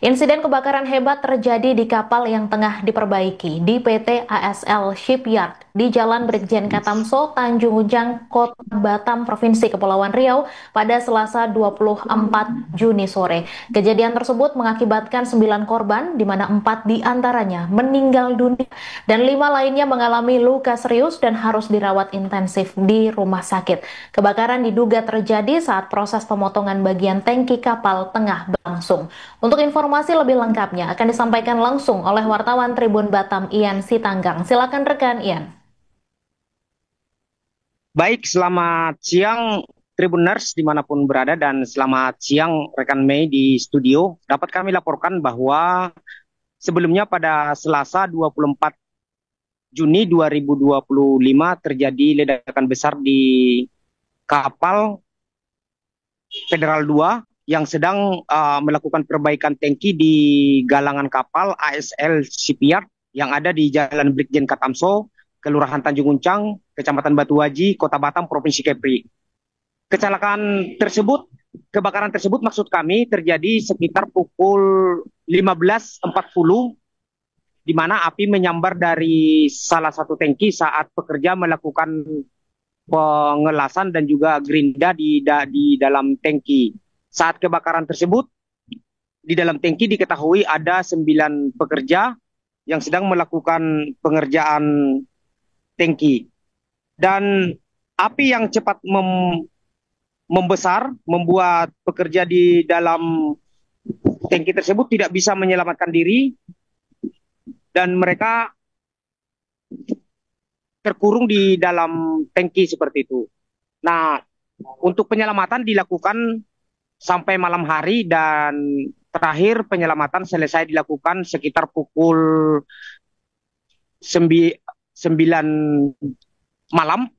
Insiden kebakaran hebat terjadi di kapal yang tengah diperbaiki di PT ASL Shipyard di Jalan Brigjen Katamso, Tanjung Ujang, Kota Batam, Provinsi Kepulauan Riau pada Selasa 24 Juni sore. Kejadian tersebut mengakibatkan 9 korban, di mana 4 diantaranya meninggal dunia dan 5 lainnya mengalami luka serius dan harus dirawat intensif di rumah sakit. Kebakaran diduga terjadi saat proses pemotongan bagian tangki kapal tengah berlangsung. Untuk informasi lebih lengkapnya akan disampaikan langsung oleh wartawan Tribun Batam Ian Sitanggang. Silakan rekan Ian. Baik, selamat siang Tribuners dimanapun berada dan selamat siang rekan Mei di studio. Dapat kami laporkan bahwa sebelumnya pada Selasa 24 Juni 2025 terjadi ledakan besar di kapal Federal 2 yang sedang melakukan perbaikan tangki di galangan kapal ASL Shipyard yang ada di Jalan Brigjen Katamso, Kelurahan Tanjung Uncang, Kecamatan Batuaji, Kota Batam, Provinsi Kepri. Kebakaran tersebut maksud kami terjadi sekitar pukul 15.40 di mana api menyambar dari salah satu tangki saat pekerja melakukan pengelasan dan juga gerinda di dalam tangki. Saat kebakaran tersebut, di dalam tangki diketahui ada 9 pekerja yang sedang melakukan pengerjaan tangki. Dan api yang cepat membesar membuat pekerja di dalam tangki tersebut tidak bisa menyelamatkan diri dan mereka terkurung di dalam tangki seperti itu. Nah, untuk penyelamatan dilakukan sampai malam hari dan terakhir penyelamatan selesai dilakukan sekitar pukul 9 malam,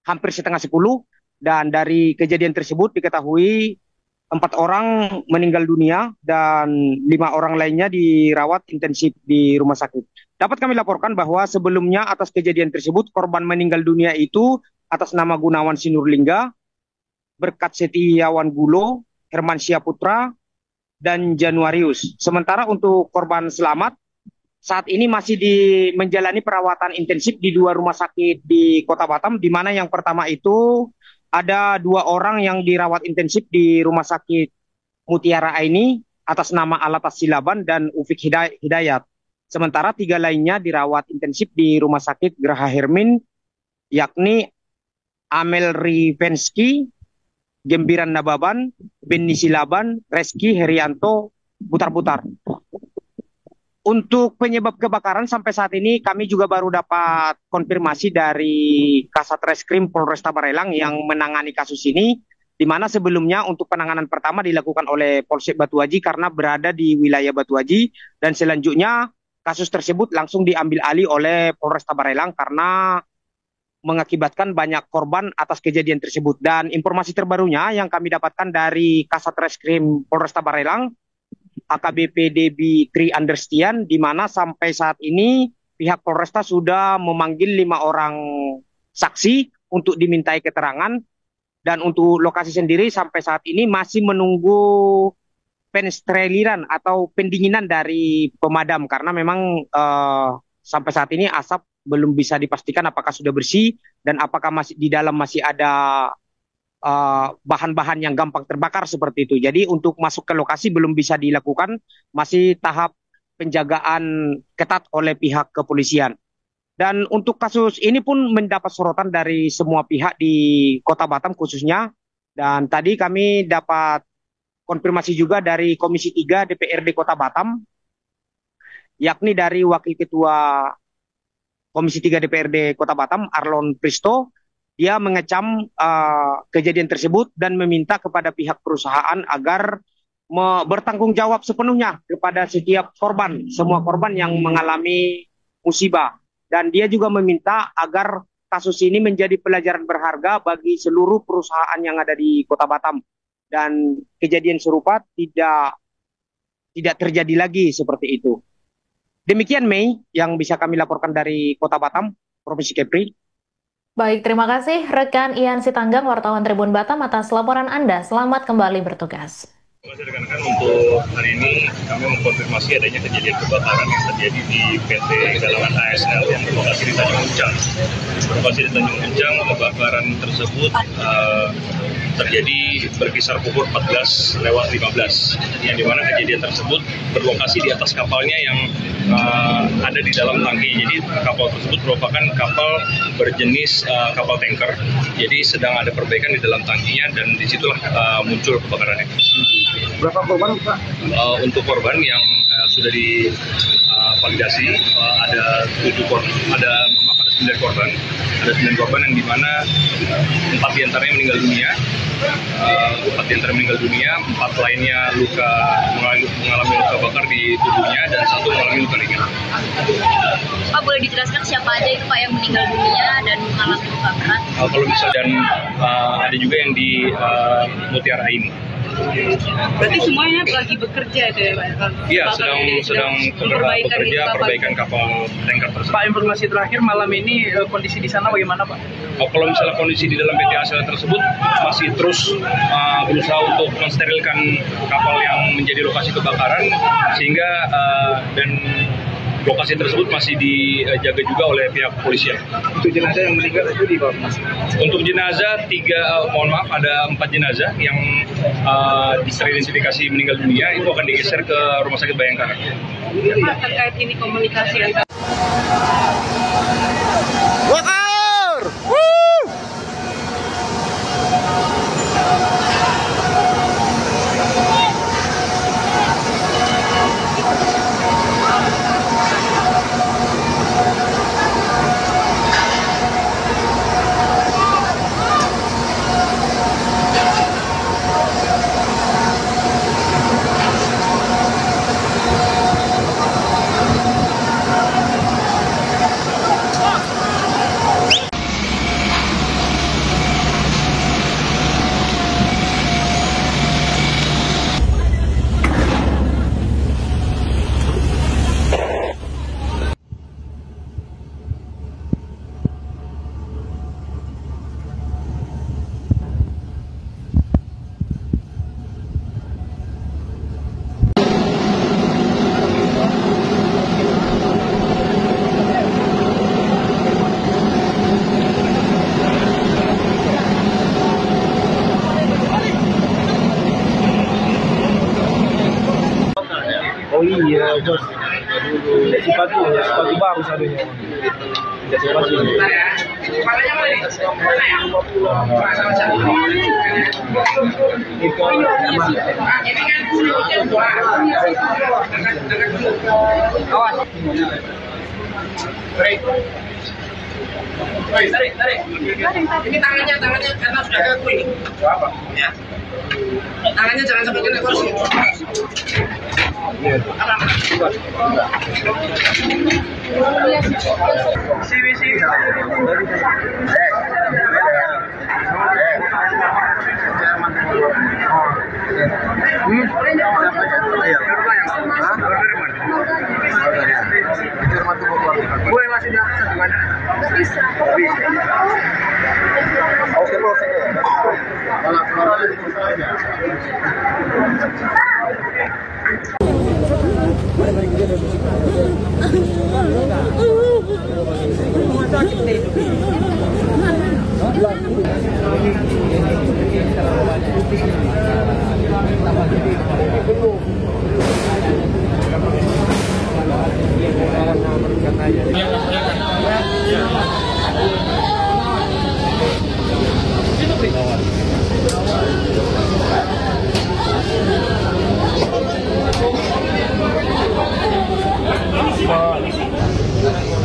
hampir setengah 10, dan dari kejadian tersebut diketahui 4 orang meninggal dunia dan 5 orang lainnya dirawat intensif di rumah sakit. Dapat kami laporkan bahwa sebelumnya atas kejadian tersebut korban meninggal dunia itu atas nama Gunawan Sinurlingga, Berkat Setiawan Gulo, Herman Putra, dan Januarius. Sementara untuk korban selamat saat ini masih menjalani perawatan intensif di 2 rumah sakit di Kota Batam, di mana yang pertama itu ada 2 orang yang dirawat intensif di Rumah Sakit Mutiara Aini atas nama Alatas Silaban dan Ufik Hidayat. Sementara 3 lainnya dirawat intensif di Rumah Sakit Geraha Hermin, yakni Amel Rivensky, Gembiran Nababan, Benny Silaban, Reski Herianto, Butar-Butar. Untuk penyebab kebakaran sampai saat ini kami juga baru dapat konfirmasi dari Kasat Reskrim Polresta Barelang yang menangani kasus ini, di mana sebelumnya untuk penanganan pertama dilakukan oleh Polsek Batuaji karena berada di wilayah Batuaji, dan selanjutnya kasus tersebut langsung diambil alih oleh Polresta Barelang karena mengakibatkan banyak korban atas kejadian tersebut. Dan informasi terbarunya yang kami dapatkan dari Kasat Reskrim Polresta Barelang, AKBP Debi Tri Anderstian, di mana sampai saat ini pihak Polresta sudah memanggil 5 orang saksi untuk dimintai keterangan, dan untuk lokasi sendiri sampai saat ini masih menunggu penstreliran atau pendinginan dari pemadam karena memang sampai saat ini asap belum bisa dipastikan apakah sudah bersih dan apakah masih di dalam masih ada bahan-bahan yang gampang terbakar seperti itu. Jadi untuk masuk ke lokasi belum bisa dilakukan, masih tahap penjagaan ketat oleh pihak kepolisian. Dan untuk kasus ini pun mendapat sorotan dari semua pihak di Kota Batam khususnya. Dan tadi kami dapat konfirmasi juga dari Komisi 3 DPRD Kota Batam, yakni dari Wakil Ketua Komisi 3 DPRD Kota Batam, Arlon Pristo. Dia mengecam kejadian tersebut dan meminta kepada pihak perusahaan agar bertanggung jawab sepenuhnya kepada setiap korban, semua korban yang mengalami musibah. Dan dia juga meminta agar kasus ini menjadi pelajaran berharga bagi seluruh perusahaan yang ada di Kota Batam. Dan kejadian serupa tidak terjadi lagi seperti itu. Demikian Mei yang bisa kami laporkan dari Kota Batam, Provinsi Kepri. Baik, terima kasih rekan Ian Sitanggang, wartawan Tribun Batam atas laporan Anda. Selamat kembali bertugas. Terima kasih rekan-rekan, untuk hari ini kami mengkonfirmasi adanya kejadian kebakaran yang terjadi di PT Galangan ASL yang berlokasi di Tanjung Uncang. Lokasi di Tanjung Uncang, kebakaran tersebut terjadi berkisar pukul 14:15, yang dimana kejadian tersebut berlokasi di atas kapalnya yang ada di dalam tangki. Jadi kapal tersebut merupakan kapal berjenis kapal tanker. Jadi sedang ada perbaikan di dalam tangkinya dan disitulah muncul kebakarannya. Berapa korban, Pak? Untuk korban yang sudah divalidasi ada 9 korban. Ada 9 korban yang dimana 4 diantaranya meninggal dunia. 4 lainnya mengalami luka bakar di tubuhnya dan 1 mengalami luka ringan. Pak, boleh dijelaskan siapa aja itu Pak yang meninggal dunia dan mengalami luka berat? Kalau bisa, dan ada juga yang di Mutiara ini. Berarti semuanya lagi bekerja deh, Pak? Iya, sedang bekerja perbaikan kapal tanker tersebut. Pak, informasi terakhir malam ini kondisi di sana bagaimana, Pak? Kalau misalnya kondisi di dalam PT ASL tersebut masih terus berusaha untuk mensterilkan kapal yang menjadi lokasi kebakaran, sehingga dan lokasi tersebut masih dijaga juga oleh pihak kepolisian. Untuk jenazah yang meninggal itu di bawah. Untuk jenazah ada 4 jenazah yang teridentifikasi meninggal dunia, itu akan digeser ke Rumah Sakit Bayangkara. Pak, terkait ini komunikasi antara Oh iya, bos. Sepatu baru satunya. Sepatu. Tarik. Ini tangannya karena sudah kaku ini. Apa? Ya. Tangannya jangan sampai kena kursi.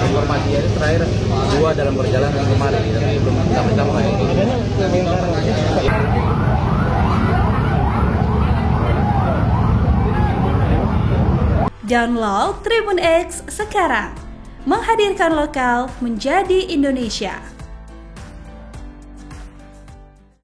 Informasi ini terakhir 2 dalam perjalanan kemarin, tapi belum sampai. Download Tribun X sekarang, menghadirkan lokal menjadi Indonesia.